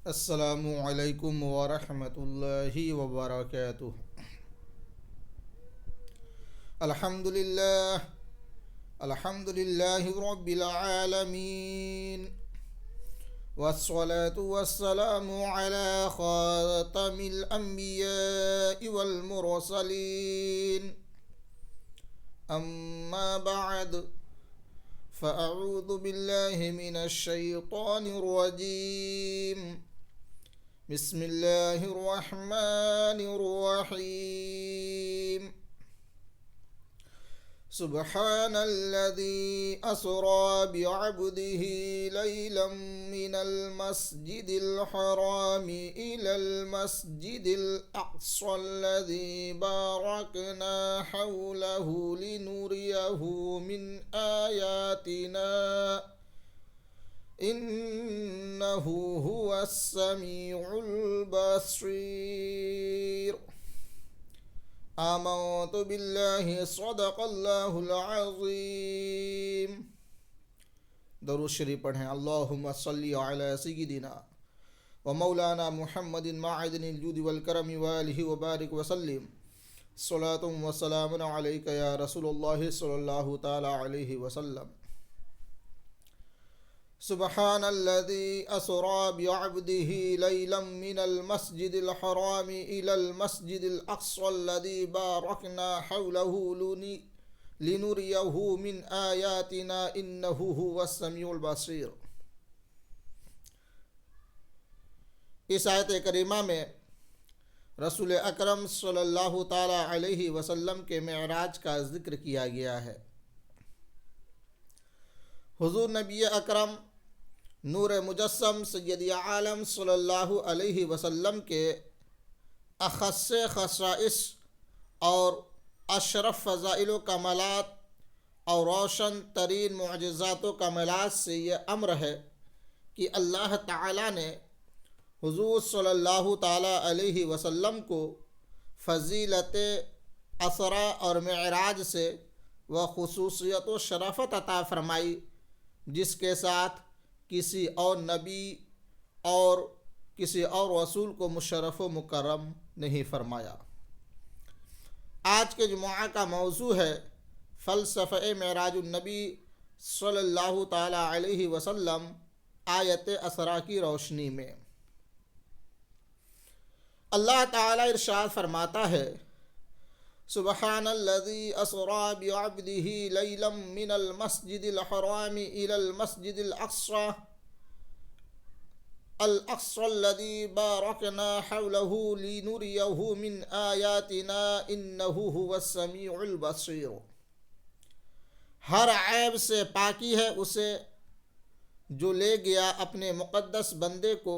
السلام علیکم ورحمۃ اللہ وبرکاتہ۔ الحمد للہ رب العالمین، والصلاة والسلام على خاتم الانبیاء والمرسلین، اما بعد فاعوذ باللہ من الشیطان الرجیم، بسم اللہ الرحمن الرحیم۔ سبحان الذي أسرى بعبده ليلا من المسجد الحرام إلى المسجد الأقصى الذي باركنا حوله لنريه من آياتنا إنه هو السميع البصير۔ آمنت باللہ صدق اللہ العظیم۔ درود شریف پڑھیں۔ اللہم صلی علی سیدنا و مولانا محمد معدن الجود والکرم وآلہ وبارک وسلم، صلاۃ و سلام علیک یا رسول اللہ صلی اللہ تعالی علیہ وسلم۔ سبحان الذي أسرى بعبده ليلا من المسجد الحرام إلى المسجد الأقصى الذي باركنا حوله لنريه من آياتنا إنه هو السميع البصير۔ اس آیت کریمہ میں رسول اکرم صلی اللہ تعالی علیہ وسلم کے معراج کا ذکر کیا گیا ہے۔ حضور نبی اکرم نور مجسم سید عالم صلی اللہ علیہ وسلم کے اخص خصائص اور اشرف فضائل و کمالات اور روشن ترین معجزات و کمالات سے یہ امر ہے کہ اللہ تعالیٰ نے حضور صلی اللہ تعالی علیہ وسلم کو فضیلت اسرا اور معراج سے وہ خصوصیت و شرافت عطا فرمائی جس کے ساتھ کسی اور نبی اور کسی اور رسول کو مشرف و مکرم نہیں فرمایا۔ آج کے جمعہ کا موضوع ہے فلسفہ معراج النبی صلی اللہ تعالی علیہ وسلم آیت اسرا کی روشنی میں۔ اللہ تعالی ارشاد فرماتا ہے، سبحان الذي أسرى بعبده ليلا من المسجد الحرام إلى المسجد الأقصى الذي باركنا حوله لنريه من آياتنا إنه هو السميع البصير۔ ہر عیب سے پاکی ہے اسے جو لے گیا اپنے مقدس بندے کو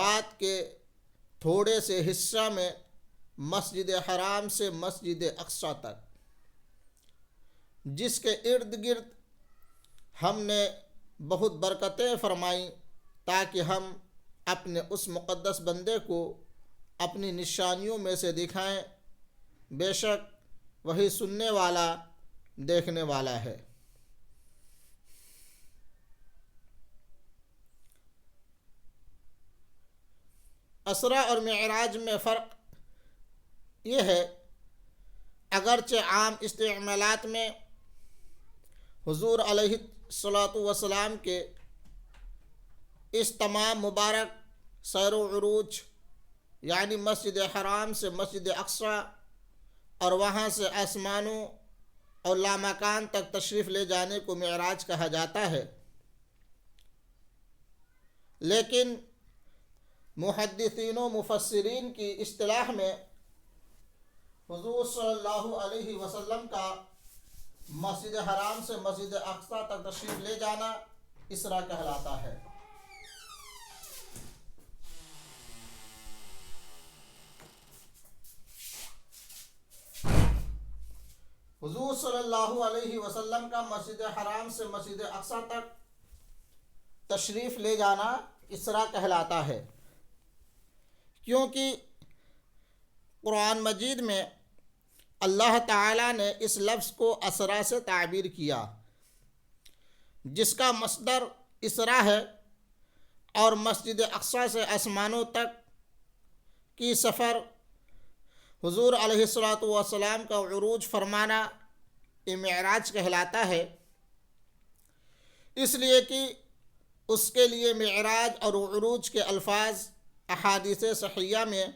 رات کے تھوڑے سے حصہ میں مسجد حرام سے مسجد اقصی تک، جس کے ارد گرد ہم نے بہت برکتیں فرمائیں تاکہ ہم اپنے اس مقدس بندے کو اپنی نشانیوں میں سے دکھائیں، بے شک وہی سننے والا دیکھنے والا ہے۔ اسرا اور معراج میں فرق یہ ہے، اگرچہ عام استعمالات میں حضور علیہ الصلاۃ والسلام کے اس تمام مبارک سیر و عروج یعنی مسجد حرام سے مسجد اقصی اور وہاں سے آسمانوں اور لامکان تک تشریف لے جانے کو معراج کہا جاتا ہے، لیکن محدثین و مفسرین کی اصطلاح میں حضور صلی اللہ علیہ وسلم کا مسجد حرام سے مسجد اقصی تک تشریف لے جانا اسرا کہلاتا ہے۔ حضور صلی اللہ علیہ وسلم کا مسجد حرام سے مسجد اقصی تک تشریف لے جانا اسرا کہلاتا ہے، کیونکہ قرآن مجید میں اللہ تعالیٰ نے اس لفظ کو اسرا سے تعبیر کیا، جس کا مصدر اسرا ہے اور مسجد اقصی سے آسمانوں تک کی سفر حضور علیہ الصلوۃ والسلام کا عروج فرمانا یہ معراج کہلاتا ہے، اس لیے کہ اس کے لیے معراج اور عروج کے الفاظ احادیث صحیحہ میں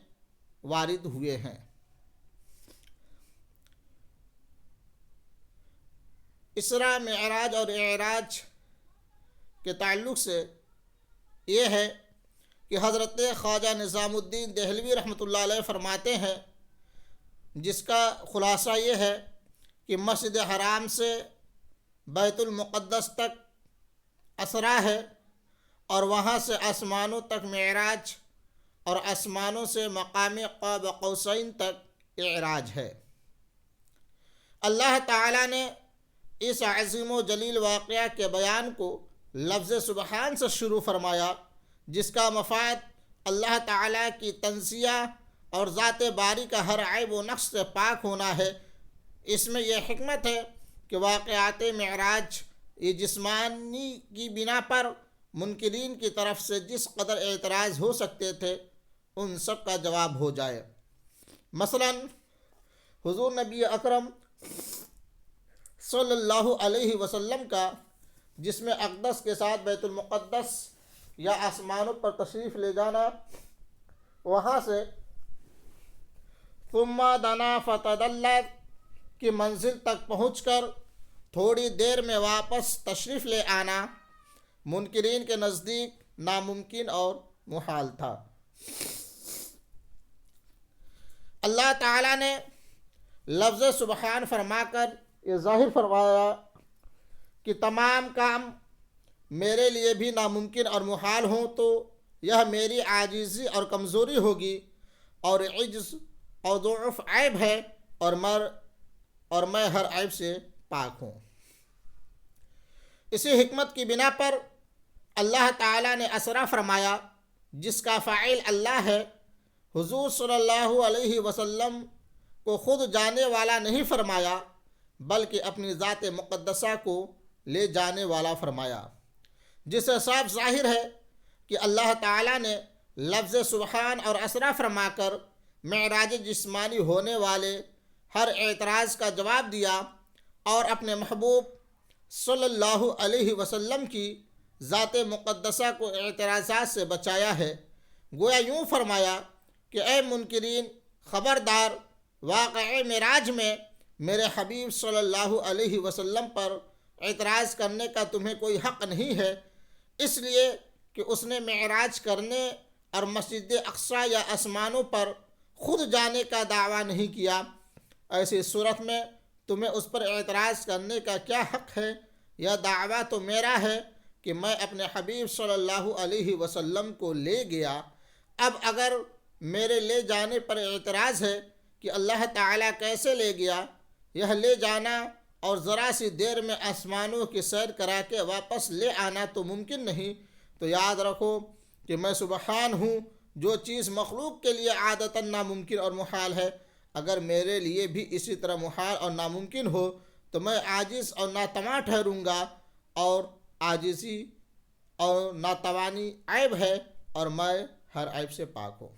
وارد ہوئے ہیں۔ اسراء، معراج اور اعراج کے تعلق سے یہ ہے کہ حضرت خواجہ نظام الدین دہلوی رحمۃ اللہ علیہ فرماتے ہیں، جس کا خلاصہ یہ ہے کہ مسجد حرام سے بیت المقدس تک اسراء ہے، اور وہاں سے آسمانوں تک معراج، اور آسمانوں سے مقام قاب قوسین تک اعراج ہے۔ اللہ تعالیٰ نے اس عظیم و جلیل واقعہ کے بیان کو لفظ سبحان سے شروع فرمایا، جس کا مفاد اللہ تعالیٰ کی تنزیہ اور ذات باری کا ہر عیب و نقص سے پاک ہونا ہے۔ اس میں یہ حکمت ہے کہ واقعات معراج یہ جسمانی کی بنا پر منکرین کی طرف سے جس قدر اعتراض ہو سکتے تھے ان سب کا جواب ہو جائے۔ مثلا حضور نبی اکرم صلی اللہ علیہ وسلم کا جسم اقدس کے ساتھ بیت المقدس یا آسمانوں پر تشریف لے جانا، وہاں سے ثم دنا فتدلی کی منزل تک پہنچ کر تھوڑی دیر میں واپس تشریف لے آنا منکرین کے نزدیک ناممکن اور محال تھا۔ اللہ تعالیٰ نے لفظ سبحان فرما کر یہ ظاہر فرمایا کہ تمام کام میرے لیے بھی ناممکن اور محال ہوں تو یہ میری عاجزی اور کمزوری ہوگی، اور عجز اور ضعف عیب ہے، اور میں ہر عیب سے پاک ہوں۔ اسی حکمت کی بنا پر اللہ تعالیٰ نے اسراء فرمایا، جس کا فاعل اللہ ہے۔ حضور صلی اللہ علیہ وسلم کو خود جانے والا نہیں فرمایا، بلکہ اپنی ذات مقدسہ کو لے جانے والا فرمایا، جس سے صاف ظاہر ہے کہ اللہ تعالیٰ نے لفظ سبحان اور اسراء فرما کر معراج جسمانی ہونے والے ہر اعتراض کا جواب دیا، اور اپنے محبوب صلی اللہ علیہ وسلم کی ذات مقدسہ کو اعتراضات سے بچایا ہے۔ گویا یوں فرمایا کہ اے منکرین، خبردار، واقعہ معراج میں میرے حبیب صلی اللہ علیہ وسلم پر اعتراض کرنے کا تمہیں کوئی حق نہیں ہے، اس لیے کہ اس نے معراج کرنے اور مسجد اقصی یا آسمانوں پر خود جانے کا دعویٰ نہیں کیا۔ ایسی صورت میں تمہیں اس پر اعتراض کرنے کا کیا حق ہے؟ یہ دعویٰ تو میرا ہے کہ میں اپنے حبیب صلی اللہ علیہ وسلم کو لے گیا۔ اب اگر میرے لے جانے پر اعتراض ہے کہ اللہ تعالیٰ کیسے لے گیا، یہ لے جانا اور ذرا سی دیر میں آسمانوں کی سیر کرا کے واپس لے آنا تو ممکن نہیں، تو یاد رکھو کہ میں سبحان ہوں۔ جو چیز مخلوق کے لیے عادتاً ناممکن اور محال ہے، اگر میرے لیے بھی اسی طرح محال اور ناممکن ہو تو میں عاجز اور ناتواں ٹھہروں گا، اور عاجزی اور ناتوانی عیب ہے، اور میں ہر عیب سے پاک ہوں۔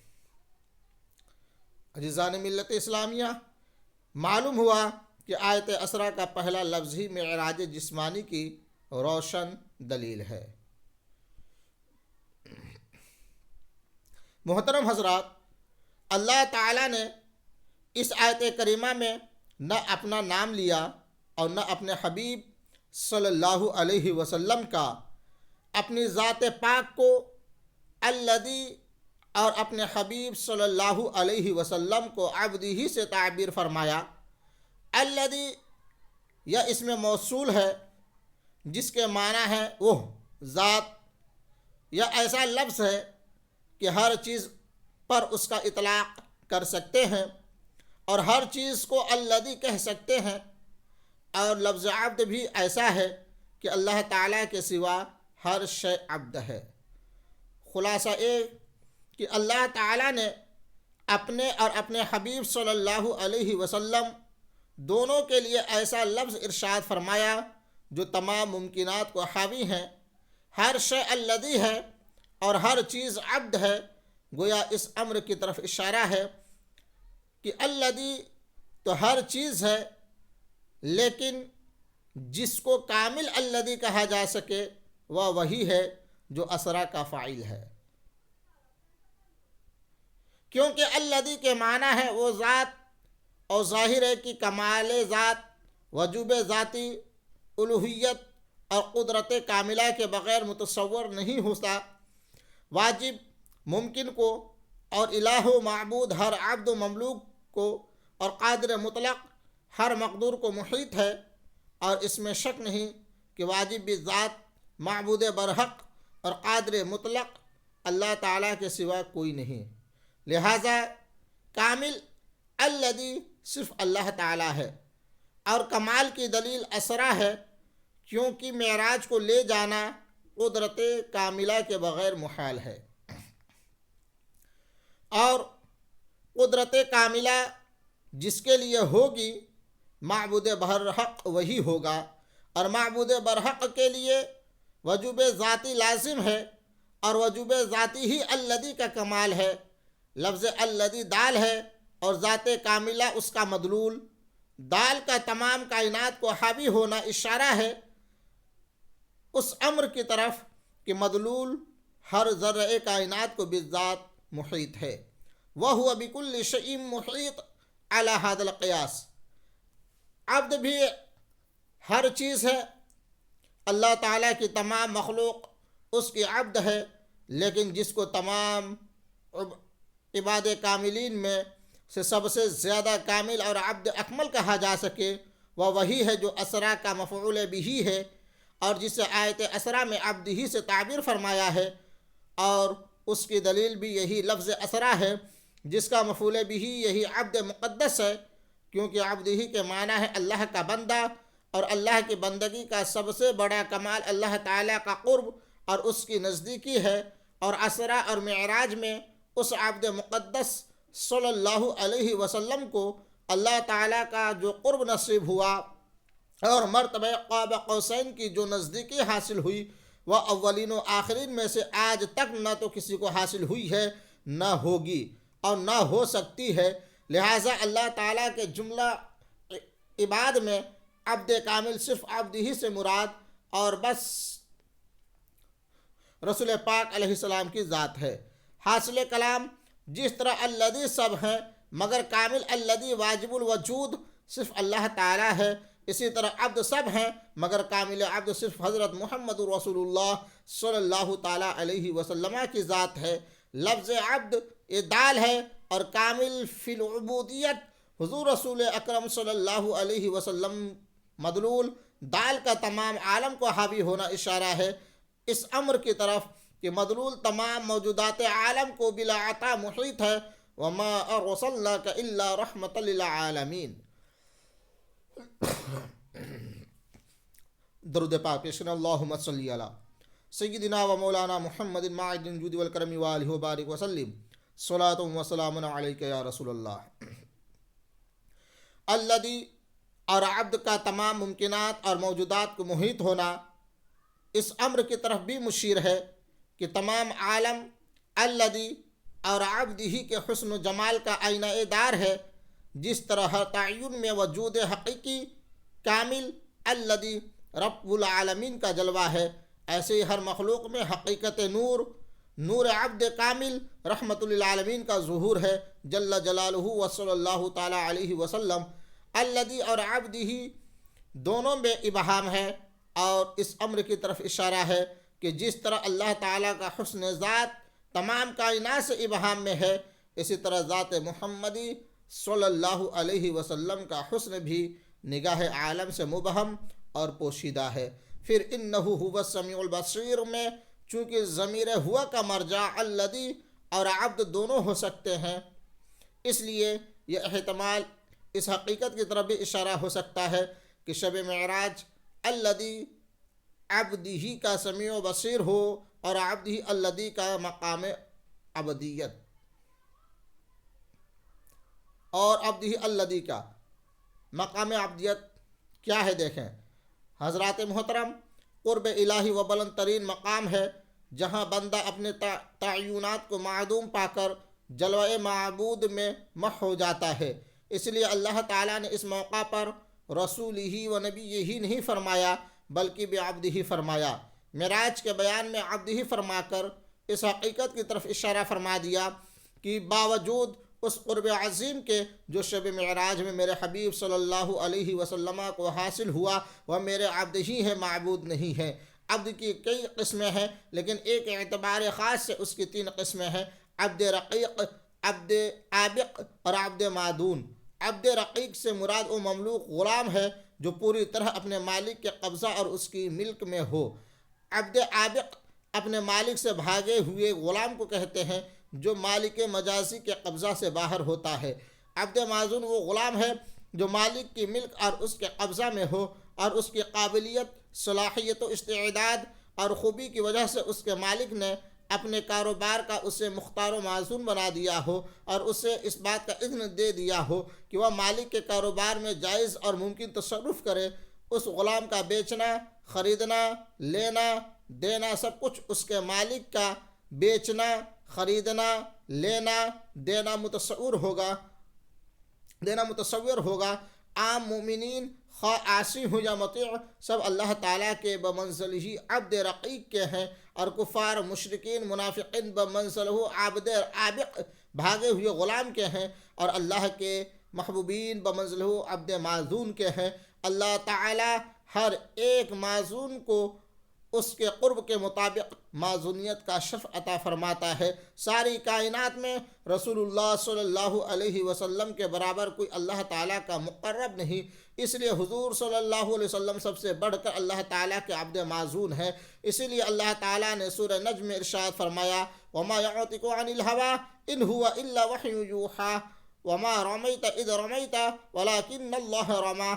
عزیزان ملت اسلامیہ، معلوم ہوا کہ آیت اسراء کا پہلا لفظ ہی معراج جسمانی کی روشن دلیل ہے۔ محترم حضرات، اللہ تعالیٰ نے اس آیت کریمہ میں نہ اپنا نام لیا اور نہ اپنے حبیب صلی اللہ علیہ وسلم کا، اپنی ذات پاک کو الذی اور اپنے حبیب صلی اللہ علیہ وسلم کو عبدی ہی سے تعبیر فرمایا۔ الذی یہ اسم موصول ہے جس کے معنی ہے وہ ذات۔ یہ ایسا لفظ ہے کہ ہر چیز پر اس کا اطلاق کر سکتے ہیں اور ہر چیز کو الذی کہہ سکتے ہیں، اور لفظ عبد بھی ایسا ہے کہ اللہ تعالیٰ کے سوا ہر شے عبد ہے۔ خلاصہ یہ کہ اللہ تعالیٰ نے اپنے اور اپنے حبیب صلی اللہ علیہ وسلم دونوں کے لیے ایسا لفظ ارشاد فرمایا جو تمام ممکنات کو حاوی ہیں۔ ہر شے الذی ہے اور ہر چیز عبد ہے، گویا اس امر کی طرف اشارہ ہے کہ الذی تو ہر چیز ہے، لیکن جس کو کامل الذی کہا جا سکے وہ وہی ہے جو اسرا کا فاعل ہے، کیونکہ الذی کے معنی ہے وہ ذات، اور ظاہر ہے کہ کمال ذات، وجوب ذاتی، الوہیت اور قدرت کاملہ کے بغیر متصور نہیں ہوتا۔ واجب ممکن کو اور الہ و معبود ہر عبد و مملوک کو اور قادر مطلق ہر مقدور کو محیط ہے، اور اس میں شک نہیں کہ واجب ذات، معبود برحق اور قادر مطلق اللہ تعالیٰ کے سوا کوئی نہیں، لہذا کامل الذی صرف اللہ تعالیٰ ہے، اور کمال کی دلیل اسرا ہے، کیونکہ معراج کو لے جانا قدرت کاملہ کے بغیر محال ہے، اور قدرت کاملہ جس کے لیے ہوگی معبود برحق وہی ہوگا، اور معبود برحق کے لیے وجوب ذاتی لازم ہے، اور وجوب ذاتی ہی الذی کا کمال ہے۔ لفظ الذی دال ہے اور ذات کاملہ اس کا مدلول، دال کا تمام کائنات کو حاوی ہونا اشارہ ہے اس امر کی طرف کہ مدلول ہر ذرہ کائنات کو بالذات محیط ہے۔ وَهُوَ بِكُلِّ شَيْءٍ مُحِيطٌ عَلَى هَذَا الْقِيَاسِ، عبد بھی ہر چیز ہے، اللہ تعالیٰ کی تمام مخلوق اس کی عبد ہے، لیکن جس کو تمام عباد کاملین میں سے سب سے زیادہ کامل اور عبد اکمل کہا جا سکے وہ وہی ہے جو اسرا کا مفعول بھی ہے، اور جسے آیت اسرا میں عبد ہی سے تعبیر فرمایا ہے، اور اس کی دلیل بھی یہی لفظ اسرا ہے جس کا مفعول بھی یہی عبد مقدس ہے، کیونکہ عبد ہی کے معنی ہے اللہ کا بندہ، اور اللہ کی بندگی کا سب سے بڑا کمال اللہ تعالیٰ کا قرب اور اس کی نزدیکی ہے، اور اسرا اور معراج میں اس عبد مقدس صلی اللہ علیہ وسلم کو اللہ تعالیٰ کا جو قرب نصیب ہوا اور مرتبہ قاب قوسین کی جو نزدیکی حاصل ہوئی، وہ اولین و آخرین میں سے آج تک نہ تو کسی کو حاصل ہوئی ہے، نہ ہوگی اور نہ ہو سکتی ہے۔ لہٰذا اللہ تعالیٰ کے جملہ عباد میں عبد کامل صرف عبد ہی سے مراد اور بس رسول پاک علیہ السلام کی ذات ہے۔ حاصل کلام، جس طرح الذی سب ہیں مگر کامل الذی واجب الوجود صرف اللہ تعالیٰ ہے، اسی طرح عبد سب ہیں مگر کامل عبد صرف حضرت محمد رسول اللہ صلی اللہ تعالیٰ علیہ وسلم کی ذات ہے۔ لفظ عبد یہ دال ہے، اور کامل فی العبودیت حضور رسول اکرم صلی اللہ علیہ وسلم مدلول دال کا تمام عالم کو حاوی ہونا اشارہ ہے اس امر کی طرف کہ مدلول تمام موجودات عالم کو بلا عطا محیط ہے۔ وَمَا أَرْسَلْنَاكَ إِلَّا رَحْمَةً لِلْعَالَمِينَ۔ درود پاک پیش کریں، اللہم صلی علی سیدنا و مولانا محمد معدن الجود والکرم وآلہ وبارک وسلم، صلاۃ و سلام علیک یا رسول اللہ۔ الذی اور عبد کا تمام ممکنات اور موجودات کو محیط ہونا اس امر کی طرف بھی مشیر ہے کہ تمام عالم الذی اور عبد ہی کے حسن و جمال کا آئینہ دار ہے، جس طرح ہر تعین میں وجود حقیقی کامل الذی رب العالمین کا جلوہ ہے، ایسے ہی ہر مخلوق میں حقیقت نور عبد کامل رحمت للعالمین کا ظہور ہے جل جلالہ و صلی اللہ تعالیٰ علیہ وسلم۔ الذی اور عبد ہی دونوں میں ابہام ہے، اور اس امر کی طرف اشارہ ہے کہ جس طرح اللہ تعالیٰ کا حسن ذات تمام کائنات سے ابہام میں ہے، اسی طرح ذات محمدی صلی اللہ علیہ وسلم کا حسن بھی نگاہ عالم سے مبہم اور پوشیدہ ہے۔ پھر انہ هو السمیع البصیر میں چونکہ ضمیر ہوا کا مرجع الذی اور عبد دونوں ہو سکتے ہیں، اس لیے یہ احتمال اس حقیقت کی طرف بھی اشارہ ہو سکتا ہے کہ شب معراج الذی عبد ہی کا سمیع و بصیر ہو، اور عبد ہی الذی کا مقام عبدیت، اور عبد ہی الذی کا مقام عبدیت کیا ہے؟ دیکھیں، حضرات محترم، قرب الہی و بلند ترین مقام ہے، جہاں بندہ اپنے تعینات کو معدوم پا کر جلوہ معبود میں محو ہو جاتا ہے۔ اس لیے اللہ تعالیٰ نے اس موقع پر رسول ہی و نبی ہی نہیں فرمایا بلکہ بعبدہ ہی فرمایا۔ معراج کے بیان میں عبد ہی فرما کر اس حقیقت کی طرف اشارہ فرما دیا کہ باوجود اس قرب عظیم کے جو شب معراج میں میرے حبیب صلی اللہ علیہ وسلم کو حاصل ہوا، وہ میرے عبد ہی ہیں، معبود نہیں ہیں۔ عبد کی کئی قسمیں ہیں، لیکن ایک اعتبار خاص سے اس کی 3 قسمیں ہیں: عبد رقیق، عبد عابق اور عبد مادون۔ عبد رقیق سے مراد وہ مملوک غلام ہے جو پوری طرح اپنے مالک کے قبضہ اور اس کی ملک میں ہو۔ عبد عابق اپنے مالک سے بھاگے ہوئے غلام کو کہتے ہیں جو مالک مجازی کے قبضہ سے باہر ہوتا ہے۔ عبد مازون وہ غلام ہے جو مالک کی ملک اور اس کے قبضہ میں ہو اور اس کی قابلیت، صلاحیت و استعداد اور خوبی کی وجہ سے اس کے مالک نے اپنے کاروبار کا اسے مختار و معزون بنا دیا ہو اور اسے اس بات کا اذن دے دیا ہو کہ وہ مالک کے کاروبار میں جائز اور ممکن تصرف کرے۔ اس غلام کا بیچنا، خریدنا، لینا، دینا سب کچھ اس کے مالک کا بیچنا، خریدنا، لینا، دینا متصور ہوگا۔ عام مومنین خواہ عاصی ہو یا مطیع سب اللہ تعالیٰ کے بمنزل ہی عبد رقیق کے ہیں، اور کفار، مشرکین، منافقین بمنزل عبد عابق بھاگے ہوئے غلام کے ہیں، اور اللہ کے محبوبین بمنزل عبد معزون کے ہیں۔ اللہ تعالیٰ ہر ایک معزون کو اس کے قرب کے مطابق معزونیت کا شرف عطا فرماتا ہے۔ ساری کائنات میں رسول اللہ صلی اللہ علیہ وسلم کے برابر کوئی اللہ تعالیٰ کا مقرب نہیں، اس لیے حضور صلی اللہ علیہ وسلم سب سے بڑھ کر اللہ تعالیٰ کے عبد معزون ہے۔ اسی لیے اللہ تعالیٰ نے سورہ نجم میں ارشاد فرمایا: وَمَا يَعْتِقُ عَنِ الْهَوَىٰ إِنْ هُوَ إِلَّا وَحْيٌ يُوحَىٰ وَمَا رَمَيْتَ إِذْ رَمَيْتَ وَلَٰكِنَّ اللَّهَ رَمَىٰ۔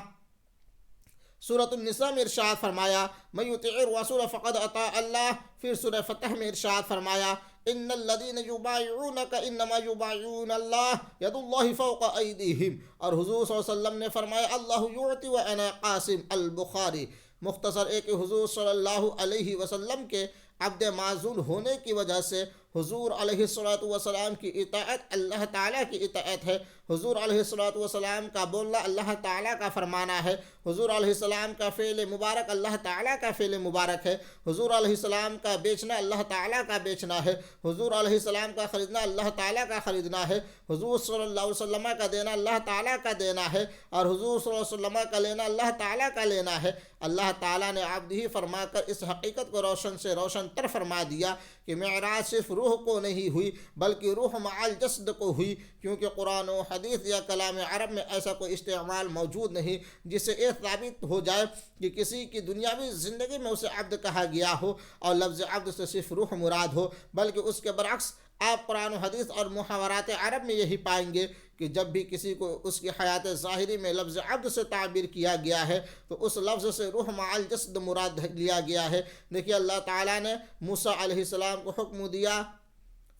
سورۃ النساء میں ارشاد فرمایا: مَن يُطِعِ الرَّسُولَ فَقَدْ أَطَاعَ اللَّهَ۔ پھر سورہ فتح میں ارشاد فرمایا: إِنَّ الَّذِينَ يُبَايِعُونَكَ إِنَّمَا يُبَايِعُونَ اللَّهَ يَدُ اللَّهِ فَوْقَ أَيْدِيهِمْ۔ اور حضور صلی اللہ علیہ وسلم نے فرمایا: اللَّهُ يُعْطِي وَأَنَا قَاسِمٌ۔ البخاری۔ مختصر ہے کہ حضور صلی اللہ علیہ وسلم کے عبد معزون ہونے کی وجہ سے حضور علیہ السلام کی اطاعت اللہ تعالیٰ کی اطاعت ہے۔ حضور علیہ السلام کا بولنا اللہ تعالیٰ کا فرمانا ہے۔ حضور علیہ السلام کا فعل مبارک اللہ تعالیٰ کا فعل مبارک ہے۔ حضور علیہ السلام کا بیچنا اللہ تعالیٰ کا بیچنا ہے۔ حضور علیہ السلام کا خریدنا اللہ تعالیٰ کا خریدنا ہے۔ حضور صلی اللہ علیہ وسلم کا دینا اللہ تعالیٰ کا دینا ہے، اور حضور صلی اللہ علیہ وسلم کا لینا اللہ تعالیٰ کا لینا ہے۔ اللہ تعالیٰ نے عبد ہی فرما کر اس حقیقت کو روشن سے روشن تر فرما دیا کہ معراج صرف روح کو نہیں ہوئی بلکہ روح مع الجسد کو ہوئی، کیونکہ قرآن و حدیث یا کلام عرب میں ایسا کوئی استعمال موجود نہیں جس سے یہ ثابت ہو جائے کہ کسی کی دنیاوی زندگی میں اسے عبد کہا گیا ہو اور لفظ عبد سے صرف روح مراد ہو، بلکہ اس کے برعکس آپ قرآن و حدیث اور محاورات عرب میں یہی پائیں گے کہ جب بھی کسی کو اس کی حیات ظاہری میں لفظ عبد سے تعبیر کیا گیا ہے تو اس لفظ سے روح مع الجسد مراد لیا گیا ہے۔ دیکھیے اللہ تعالیٰ نے موسیٰ علیہ السلام کو حکم دیا: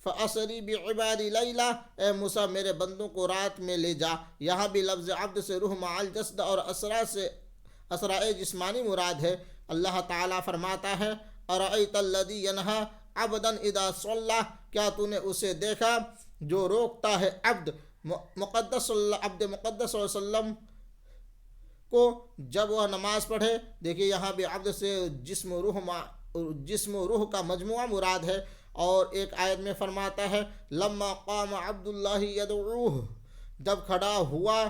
فَأَسْرِ بِعِبَادِي لَيْلًا، اے موسیٰ میرے بندوں کو رات میں لے جا۔ یہاں بھی لفظ عبد سے روح مع الجسد اور اسرا سے اسراء جسمانی مراد ہے۔ اللہ تعالیٰ فرماتا ہے: أَرَأَيْتَ الَّذِي يَنْهَىٰ عَبْدًا إِذَا صَلَّىٰ، کیا تو نے اسے دیکھا جو روکتا ہے عبد مقدس صلی اللہ علیہ وسلم کو جب وہ نماز پڑھے۔ دیکھیے یہاں بھی عبد سے جسم و روح کا مجموعہ مراد ہے، اور ایک آیت میں فرماتا ہے: لما قام عبد اللہ یدعوہ، جب کھڑا ہوا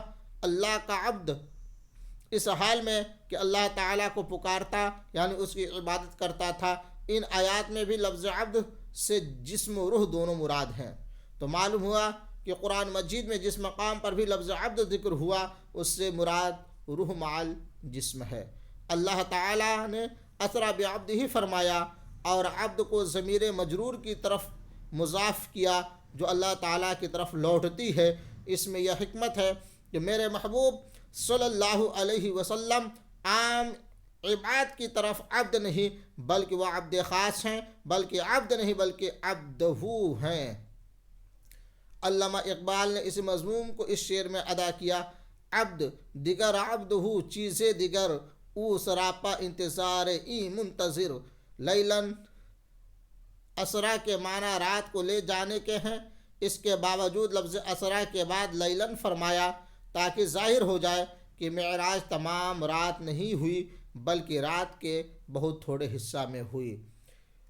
اللہ کا عبد اس حال میں کہ اللہ تعالیٰ کو پکارتا، یعنی اس کی عبادت کرتا تھا۔ ان آیات میں بھی لفظ عبد سے جسم و روح دونوں مراد ہیں۔ تو معلوم ہوا کہ قرآن مجید میں جس مقام پر بھی لفظ عبد ذکر ہوا اس سے مراد روح مع الجسم ہے۔ اللہ تعالیٰ نے اسرا بعبدہ ہی فرمایا اور عبد کو ضمیر مجرور کی طرف مضاف کیا جو اللہ تعالیٰ کی طرف لوٹتی ہے۔ اس میں یہ حکمت ہے کہ میرے محبوب صلی اللہ علیہ وسلم عام عباد کی طرف عبد نہیں بلکہ وہ عبد خاص ہیں، بلکہ عبد نہیں بلکہ عبدہ ہیں۔ علامہ اقبال نے اس مضمون کو اس شعر میں ادا کیا: عبد دیگر عبدہ چیزیں دیگر، او سراپا انتظار ای منتظر، لیلاً اسرا کے معنی رات کو لے جانے کے ہیں، اس کے باوجود لفظ اسرا کے بعد لیلن فرمایا تاکہ ظاہر ہو جائے کہ معراج تمام رات نہیں ہوئی بلکہ رات کے بہت تھوڑے حصہ میں ہوئی۔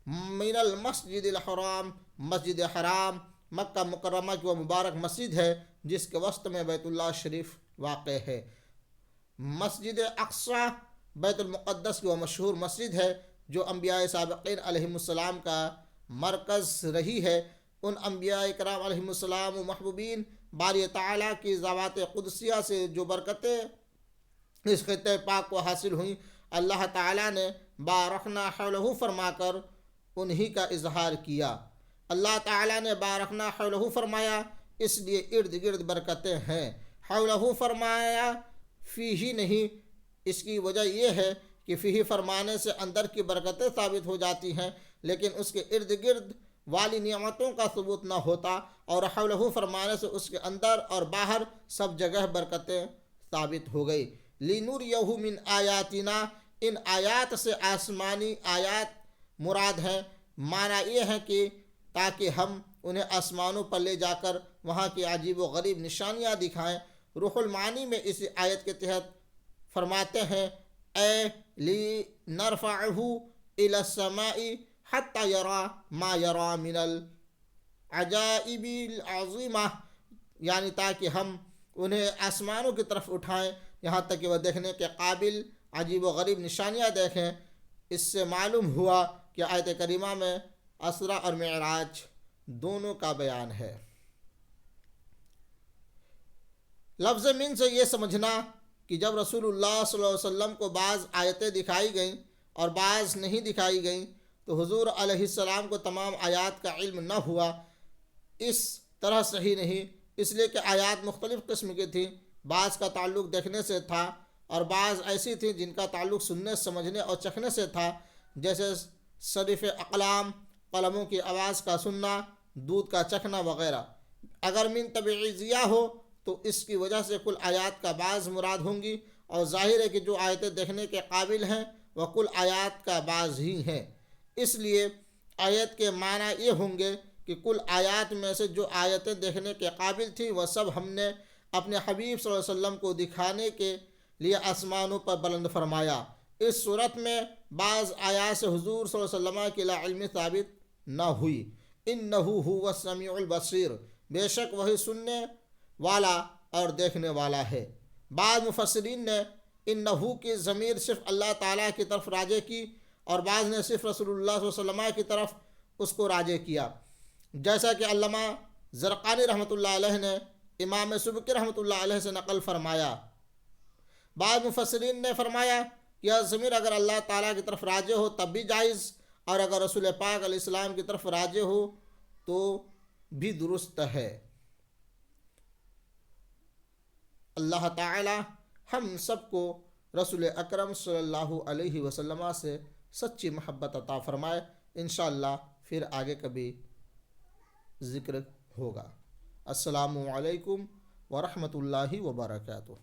من المسجد الحرام، مسجد حرام مکہ مکرمہ کی وہ مبارک مسجد ہے جس کے وسط میں بیت اللہ شریف واقع ہے۔ مسجد اقصی بیت المقدس کی وہ مشہور مسجد ہے جو انبیاء سابقین علیہم السلام کا مرکز رہی ہے۔ ان انبیاء کرام علیہم السلام و محبوبین باری تعالیٰ کی ذوات قدسیہ سے جو برکتیں اس خطہ پاک کو حاصل ہوئیں، اللہ تعالیٰ نے بارکنا حولہ فرما کر انہی کا اظہار کیا۔ اللہ تعالیٰ نے بارکنا حولہ فرمایا اس لیے ارد گرد برکتیں ہیں۔ حولہ فرمایا فیہ نہیں، اس کی وجہ یہ ہے کہ فیہ فرمانے سے اندر کی برکتیں ثابت ہو جاتی ہیں لیکن اس کے ارد گرد والی نعمتوں کا ثبوت نہ ہوتا، اور حولہ فرمانے سے اس کے اندر اور باہر سب جگہ برکتیں ثابت ہو گئی۔ لِنُرِيَهُ مِنْ آیاتنا، ان آیات سے آسمانی آیات مراد ہیں۔ معنی یہ ہے کہ تاکہ ہم انہیں آسمانوں پر لے جا کر وہاں کی عجیب و غریب نشانیاں دکھائیں۔ روح المعانی میں اس آیت کے تحت فرماتے ہیں اے لِنَرْفَعَهُ إِلَى السَّمَاءِ حَتَّى يَرَى مَا يَرَى مِنَ الْعَجَائِبِ الْعَظِيمَةِ، یعنی تاکہ ہم انہیں آسمانوں کی طرف اٹھائیں یہاں تک کہ وہ دیکھنے کے قابل عجیب و غریب نشانیاں دیکھیں۔ اس سے معلوم ہوا کہ آیت کریمہ میں اسرا اور معراج دونوں کا بیان ہے۔ لفظ من سے یہ سمجھنا کہ جب رسول اللہ صلی اللہ علیہ وسلم کو بعض آیتیں دکھائی گئیں اور بعض نہیں دکھائی گئیں تو حضور علیہ السلام کو تمام آیات کا علم نہ ہوا، اس طرح صحیح نہیں، اس لیے کہ آیات مختلف قسم کی تھیں۔ بعض کا تعلق دیکھنے سے تھا اور بعض ایسی تھیں جن کا تعلق سننے، سمجھنے اور چکھنے سے تھا، جیسے صرف اقلام، قلموں کی آواز کا سننا، دودھ کا چکھنا وغیرہ۔ اگر من تبعیضیہ ہو تو اس کی وجہ سے کل آیات کا بعض مراد ہوں گی، اور ظاہر ہے کہ جو آیتیں دیکھنے کے قابل ہیں وہ کل آیات کا بعض ہی ہیں۔ اس لیے آیت کے معنی یہ ہوں گے کہ کل آیات میں سے جو آیتیں دیکھنے کے قابل تھیں وہ سب ہم نے اپنے حبیب صلی اللہ علیہ وسلم کو دکھانے کے لیے آسمانوں پر بلند فرمایا۔ اس صورت میں بعض آیات سے حضور صلی اللہ علیہ وسلم کی لا علمی ثابت نہ ہوئی۔ انہ هو السمیع البصیر، بے شک وہی سننے والا اور دیکھنے والا ہے۔ بعض مفسرین نے انہ کی ضمیر صرف اللہ تعالیٰ کی طرف راجع کی اور بعض نے صرف رسول اللہ صلی اللہ علیہ وسلم کی طرف اس کو راجع کیا، جیسا کہ علامہ زرقانی رحمۃ اللہ علیہ نے امام سبکی رحمۃ اللہ علیہ سے نقل فرمایا۔ بعض مفسرین نے فرمایا کہ یہ ضمیر اگر اللہ تعالیٰ کی طرف راجع ہو تب بھی جائز، اور اگر رسول پاک علیہ السلام کی طرف راجع ہو تو بھی درست ہے۔ اللہ تعالی ہم سب کو رسول اکرم صلی اللہ علیہ وسلم سے سچی محبت عطا فرمائے۔ انشاءاللہ پھر آگے کبھی ذکر ہوگا۔ السلام علیکم ورحمۃ اللہ وبرکاتہ۔